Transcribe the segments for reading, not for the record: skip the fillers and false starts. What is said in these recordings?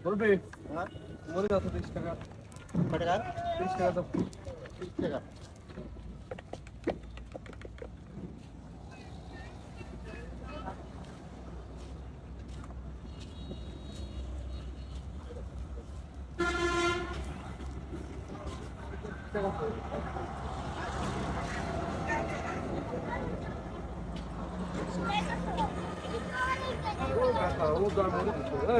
বলবি হ্যাঁ মরে যাচ্ছে 30 টাকা কত টাকা 30 টাকা দাও 30 টাকা ও দাম মরে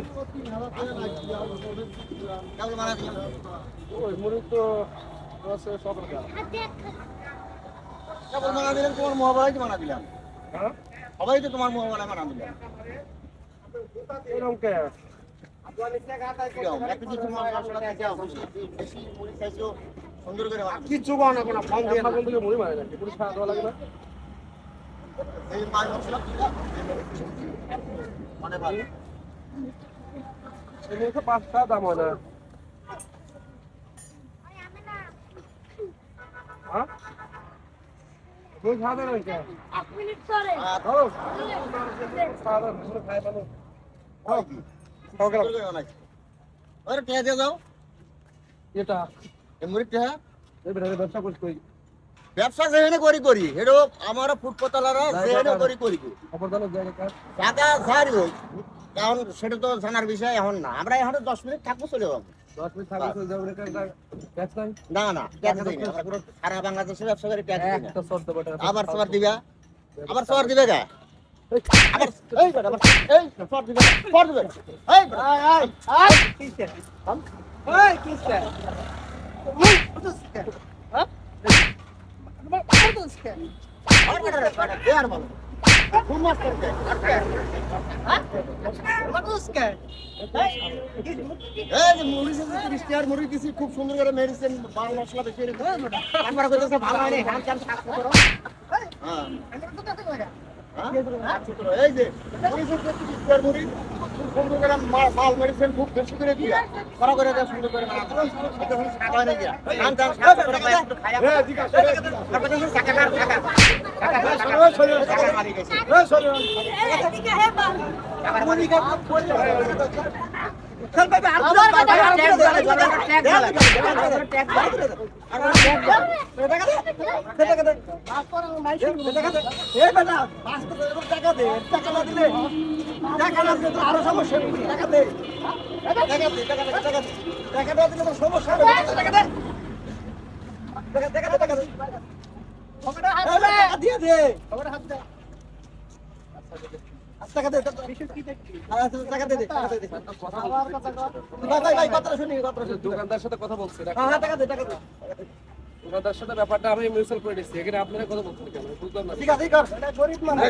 কেমন মানা দিলাম ওই মরে তো আছে 100 টাকা কেমন মানা দিলাম তোমার মোবাইলে মানা দিলাম হ্যাঁ সবাই তো তোমার মোবাইলে মানা দিলাম এরকম কে একটু কিছু মশলা দিয়ে বেশি মুড়ি চাইছো সুন্দর করে বানাবো কিচ্ছু বানা কোনো ফোন দিয়ে না বন্ধুকে মুড়ি মারে নাকি পুরো খাওয়া দেওয়া লাগে না এই মাছ মশলা মানে ভালো এমনি তো 5 টাকা দাম হয় না হ্যাঁ তুই খাবে না কে 1 মিনিট পরে ধরো খাওয়া দাওয়া খাই ভালো সুন্দর করে বানাই আরে কে দিয়ে দাও এটা এই মুড়ি কে এই বেটা ব্যবসা করছ কই ব্যবসা যেখানে করি এটা আমার ফুটপতালারা যেখানে করি খবর দাও জায়গা কাজ টাকা ছাড়ি হোক কারণ সেটা তো জানার বিষয় এখন না আমরা এখন 10 মিনিট থাকবো চলে যাবো 10 মিনিট থাকলে চলে যাবে এটা ট্যাক্স নাই না ট্যাক্স দিই না আমরা পুরো সারা বাংলাদেশে ব্যবসা করে ট্যাক্স দিই না একটা শর্ত বটে আবার সর দিবা আবার সর দিবে গা আবার এই বেটা আবার এই সর দিবে এই কিসে কিসে হ্যাঁ আর বেটা দে আর বলো খুব মাছ করতে এই যে মুড়ি সাথে 30 টাকার মুড়ি দিছি খুব সুন্দর করে মেডিসিন বাল মশলা বেশি রেখে আমরা কইতেছে ভালো হয় না ধান চাল শাক করো হ্যাঁ এই যে মুড়ি সাথে 30 টাকার মুড়ি খুব সুন্দর করে মাল মেডিসিন খুব বেশি করে দিয়া করা করে দেয় সুন্দর করে বানাতে এটা হলো শাক হয় না দিয়া ধান চাল শাক করে খায় একটু খায়া হ্যাঁ ঠিক আছে তারপর তো টাকা মারি গেছে এদিকে হে বাবা মুড়ি কা পড়ে চল বাবা আর আরো সমস্যা টাকা দে দিয়ে দে টাকা দে টাকা দে ভাই কথা শুনি দোকানদার সাথে কথা বলছি হ্যাঁ টাকা দে দোকানদার সাথে ব্যাপারটা আমি মিউচুয়াল করে নিচ্ছি এখানে আপনারা কথা বলছেন কেন বুঝলাম না ঠিক আছে কর এটা গরিব মানুষ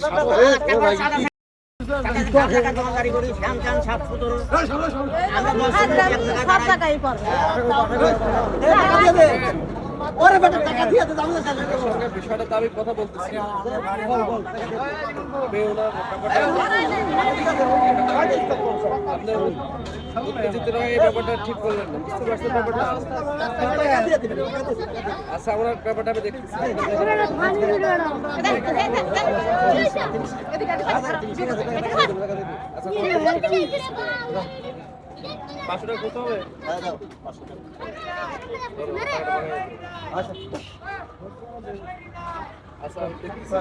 টাকা জমাদারি করি শ্যাম চান সাপ সুতরো সব জায়গায় করবে টাকা দিয়ে দে ওরে বেটা টাকা দিয়ে দে আমি সঙ্গে বিষয়টা তো আমি কথা বলতেছি বেউলা ব্যাপারটা আপনি উত্তেজিত হয়ে এই ব্যাপারটা ঠিক করলেন না বুঝতে পারছেন ব্যাপারটা আচ্ছা আমরা ব্যাপারটা আমি দেখতেছি আচ্ছা 500 টাকা কত হবে আচ্ছা আমি দেখতেছি